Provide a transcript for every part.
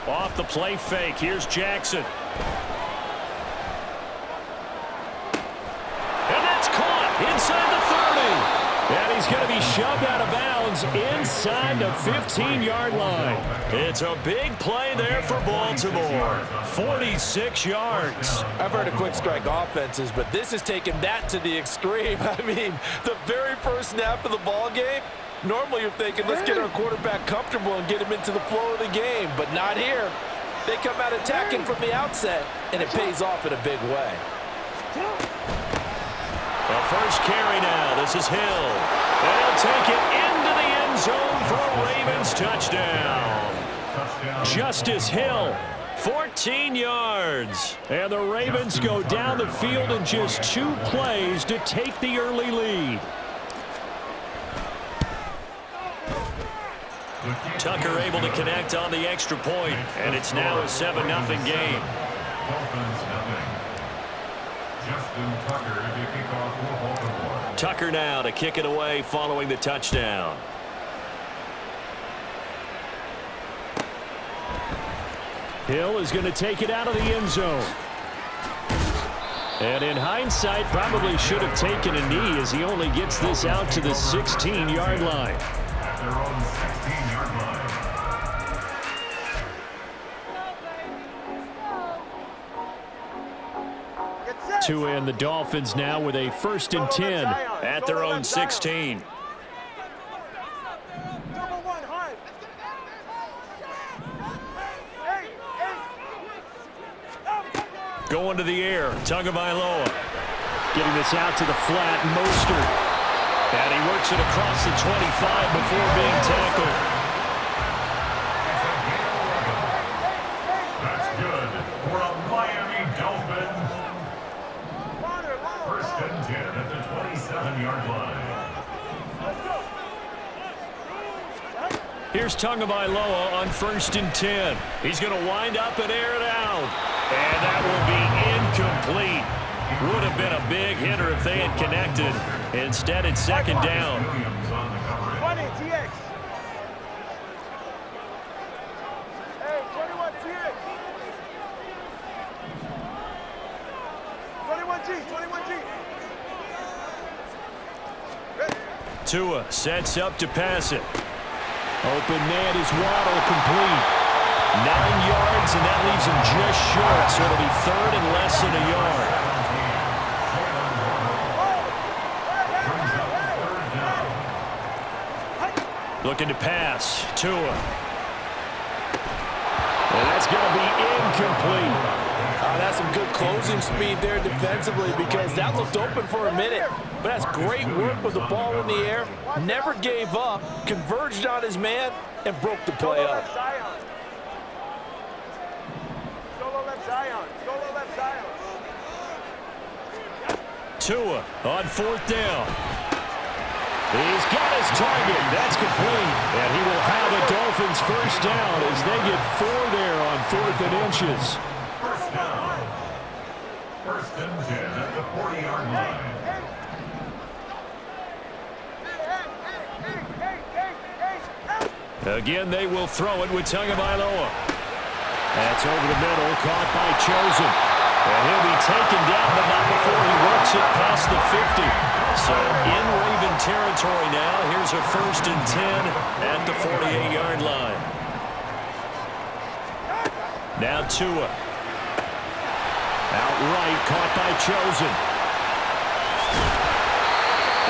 Off the play fake, here's Jackson. And that's caught inside the 30. And he's going to be shoved out of bounds inside the 15-yard line. It's a big play there for Baltimore. 46 yards. I've heard of quick strike offenses, but this is taking that to the extreme. I mean, the very first snap of the ball game, normally you're thinking, let's get our quarterback comfortable and get him into the flow of the game, but not here. They come out attacking from the outset, and it pays off in a big way. The first carry now. This is Hill. And he'll take it into the end zone for a Ravens touchdown. Justice Hill, 14 yards. And the Ravens go down the field in just 2 plays to take the early lead. Tucker able to connect on the extra point, and it's now a 7-0 game. Tucker now to kick it away following the touchdown. Hill is going to take it out of the end zone. And in hindsight, probably should have taken a knee as he only gets this out to the 16-yard line. At their own 16-yard line. To end the Dolphins now with a 1st and 10 at their own 16. Going to the air, Tagovailoa. Getting this out to the flat, Mostert. And he works it across the 25 before being tackled. That's good for a Miami Dolphin. 1st and 10 at the 27-yard line. Here's Tagovailoa on 1st and 10. He's going to wind up and air it out. And that will be incomplete. Would have been a big hitter if they had connected. Instead, it's 2nd down. Tua sets up to pass it. Open man is Waddle, complete. 9 yards, and that leaves him just short, so it'll be 3rd and less than a yard. Looking to pass. Tua. And that's going to be incomplete. That's some good closing speed there defensively because that looked open for a minute. But that's great work with the ball in the air. Never gave up, converged on his man, and broke the play up. Tua on 4th down. He's got his target. That's complete. And he will have a Dolphins 1st down as they get 4 there on 4th and inches. 1st down. 1st and 10 at the 40-yard line. Again, they will throw it with Tagovailoa. That's over the middle, caught by Chosen. And he'll be taken down, but not before he works it past the 50. So in Raven territory now. Here's a 1st and 10 at the 48-yard line. Now Tua. Outright caught by Chosen.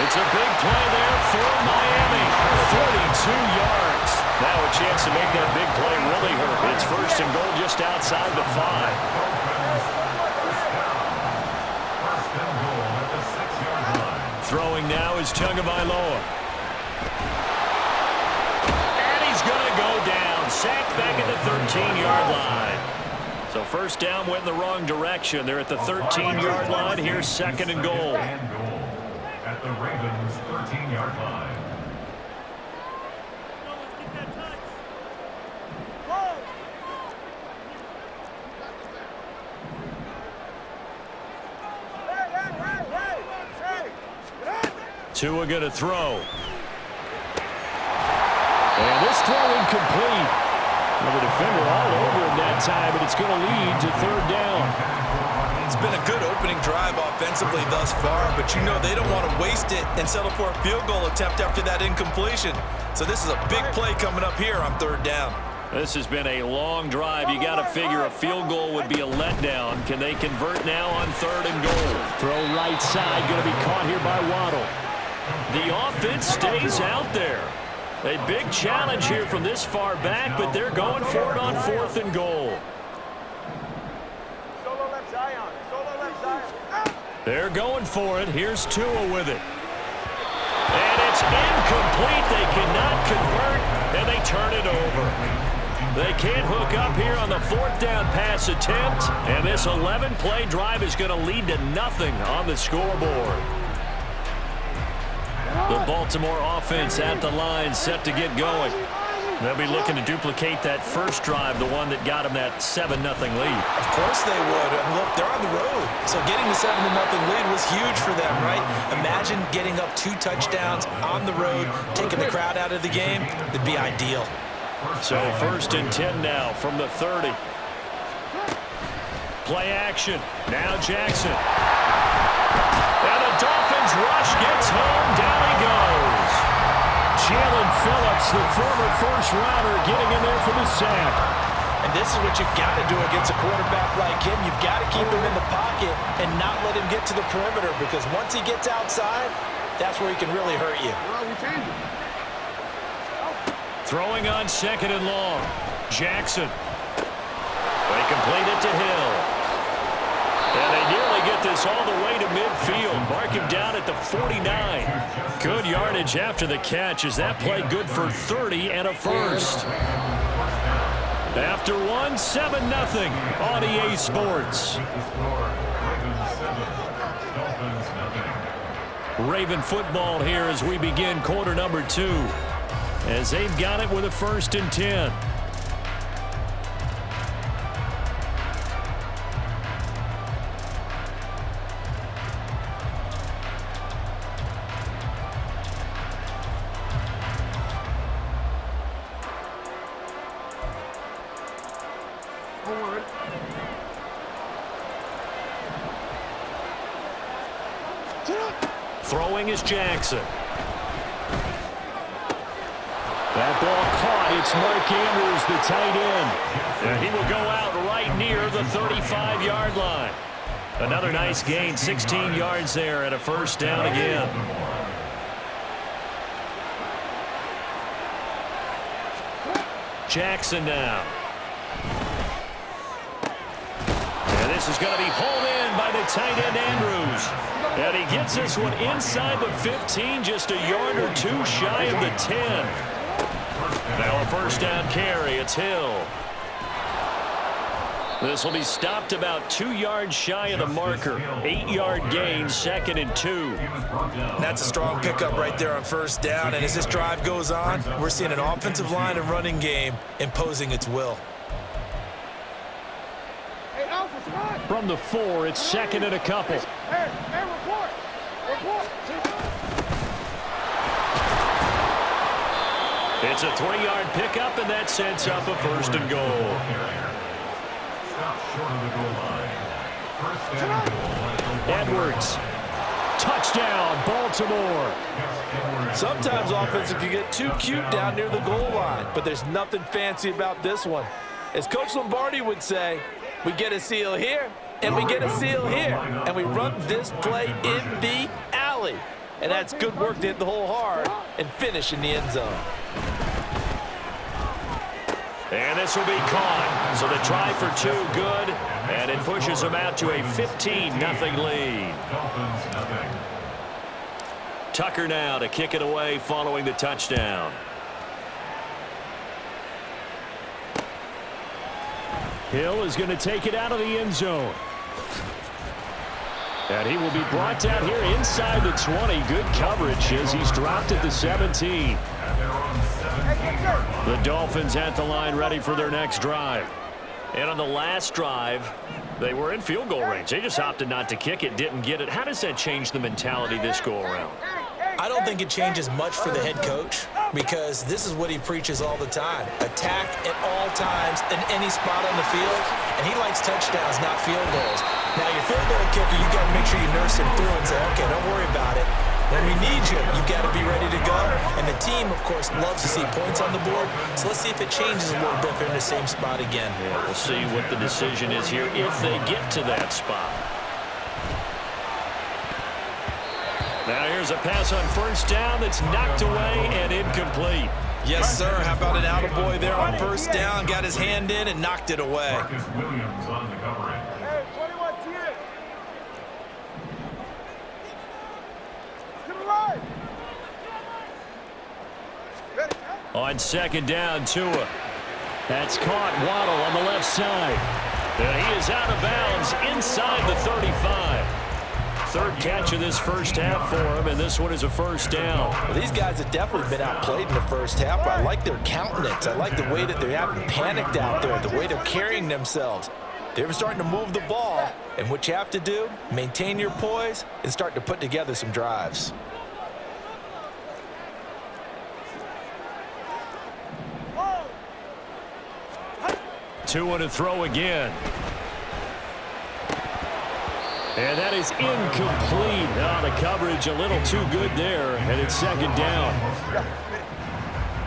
It's a big play there for Miami. 42 yards. Now a chance to make that big play really hurt. It's 1st and goal just outside the 5. Throwing now is Tagovailoa. And he's going to go down. Sacked back at the 13-yard line. So 1st down went in the wrong direction. They're at the 13-yard line. Here's 2nd and goal. At the Ravens' 13-yard line. Tua going to throw. And this throw incomplete. Well, the defender all over him that time, and it's going to lead to third down. It's been a good opening drive offensively thus far, but you know they don't want to waste it and settle for a field goal attempt after that incompletion. So this is a big play coming up here on third down. This has been a long drive. You got to figure a field goal would be a letdown. Can they convert now on third and goal? Throw right side, going to be caught here by Waddle. The offense stays out there. A big challenge here from this far back, but they're going for it on fourth and goal. They're going for it. Here's Tua with it. And it's incomplete. They cannot convert, and they turn it over. They can't hook up here on the fourth down pass attempt, and this 11-play drive is going to lead to nothing on the scoreboard. The Baltimore offense at the line, set to get going. They'll be looking to duplicate that first drive, the one that got them that 7-0 lead. Of course they would. Look, they're on the road. So getting the 7-0 lead was huge for them, right? Imagine getting up 2 touchdowns on the road, taking the crowd out of the game. It'd be ideal. So first and 10 now from the 30. Play action. Now Jackson. And the Dolphins rush gets home. Down he goes. Jalen Phillips, the former first-rounder, getting in there for the sack. And this is what you've got to do against a quarterback like him. You've got to keep him in the pocket and not let him get to the perimeter, because once he gets outside, that's where he can really hurt you. Throwing on second and long. Jackson. They complete it to Hill. And they nearly get this all the way to midfield. Mark him down at the 49. Good yardage after the catch. Is that play good for 30 and a first? After one, 7-0 on EA Sports. Raven football here as we begin quarter number 2. As they've got it with a first and 10. Throwing is Jackson. That ball caught. It's Mark Andrews, the tight end. And he will go out right near the 35-yard line. Another nice gain, 16 yards there, and a first down again. Jackson now. And this is going to be pulled in by the tight end Andrews. And he gets this one inside the 15, just a yard or 2 shy of the 10. Now a first down carry. It's Hill. This will be stopped about 2 yards shy of the marker. 8-yard gain, second and 2. That's a strong pickup right there on first down. And as this drive goes on, we're seeing an offensive line and running game imposing its will. From the 4, it's second and a couple. It's a 3-yard pickup, and that sets up a first and goal. Edwards. Touchdown, Baltimore. Sometimes offensive can get too cute down near the goal line, but there's nothing fancy about this one. As Coach Lombardi would say, we get a seal here, and we get a seal here, and we run this play in the alley. And that's good work to hit the hole hard and finish in the end zone. And this will be caught. So the try for 2, good, and it pushes them out to a 15-0 lead. Tucker now to kick it away following the touchdown. Hill is going to take it out of the end zone. And he will be brought down here inside the 20. Good coverage as he's dropped at the 17. The Dolphins at the line ready for their next drive. And on the last drive, they were in field goal range. They just opted not to kick it, didn't get it. How does that change the mentality this go around? I don't think it changes much for the head coach because this is what he preaches all the time. Attack at all times in any spot on the field, and he likes touchdowns, not field goals. Now, your field goal kicker, you got to make sure you nurse him through and say, okay, don't worry about it. When we need you, you've got to be ready to go. And the team, of course, loves to see points on the board. So let's see if it changes a little bit if they're in the same spot again. Yeah, we'll see what the decision is here if they get to that spot. Now here's a pass on first down that's knocked away and incomplete. Yes, sir. How about an attaboy there on first down? Got his hand in and knocked it away. Marcus Williams on the covering. Hey, 21 TN. To the line. Ready. On second down, Tua. That's caught. Waddle on the left side. And he is out of bounds inside the 35. Third catch of this first half for him, and this one is a first down. Well, these guys have definitely been outplayed in the first half, but I like their countenance. I like the way that they're having panicked out there, the way they're carrying themselves. They're starting to move the ball, and what you have to do, maintain your poise and start to put together some drives. Tua to throw again. And that is incomplete. Oh, the coverage a little too good there, and it's second down.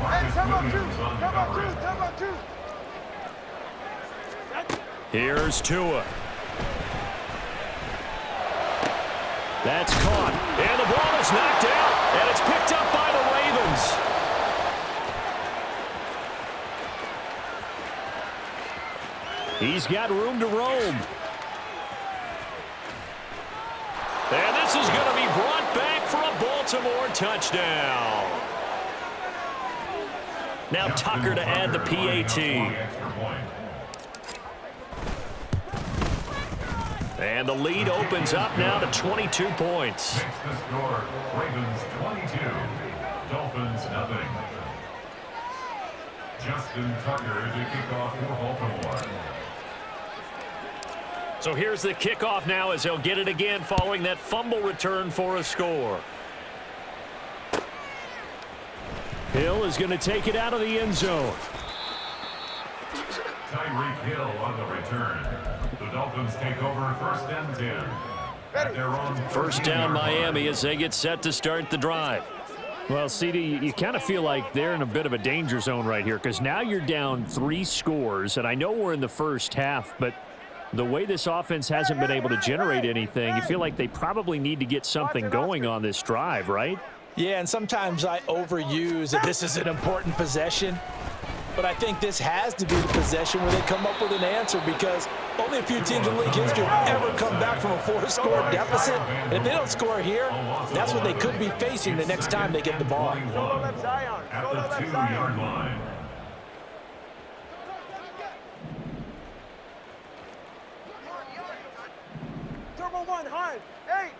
Hey, time out two. Here's Tua. That's caught. And the ball is knocked out, and it's picked up by the Ravens. He's got room to roam. And this is going to be brought back for a Baltimore touchdown. Now Tucker to add the PAT. And the lead opens up now to 22 points. Makes the score Ravens 22, Dolphins nothing. Justin Tucker to kick off for Baltimore. So here's the kickoff now as they'll get it again following that fumble return for a score. Hill is going to take it out of the end zone. Tyreek Hill on the return. The Dolphins take over first and 10. At their own First down 14-yard Miami line. as they get set to start the drive. Well, CD, you kind of feel like they're in a bit of a danger zone right here because now you're down 3 scores, and I know we're in the first half, but the way this offense hasn't been able to generate anything, you feel like they probably need to get something going on this drive, right? Yeah, and sometimes I overuse that this is an important possession. But I think this has to be the possession where they come up with an answer because only a few teams in league history have ever come back from a 4-score deficit. And if they don't score here, that's what they could be facing the next time they get the ball. At the 2-yard line. Turbo 1, hard. 8.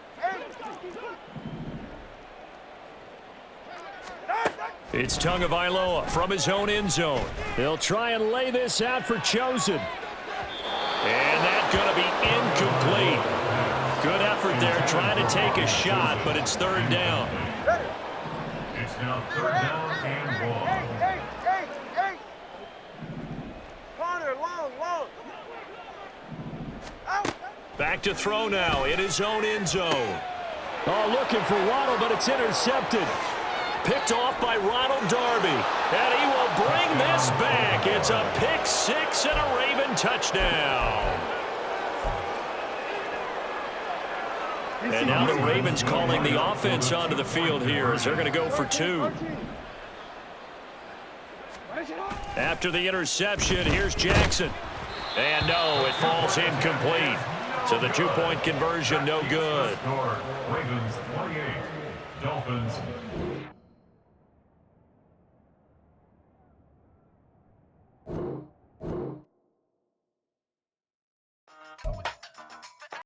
It's Tagovailoa from his own end zone. They'll try and lay this out for Chosen. And that's going to be incomplete. Good effort there trying to take a shot, but it's third down. It's now third down and 1. 8. Connor, long. Out. Back to throw now in his own end zone. Oh, looking for Waddle, but it's intercepted. Picked off by Ronald Darby. And he will bring this back. It's a pick 6 and a Raven touchdown. And now the Ravens calling the offense onto the field here as they're going to go for 2. After the interception, here's Jackson. And no, it falls incomplete. So the 2-point conversion no good. Score Ravens 28, Dolphins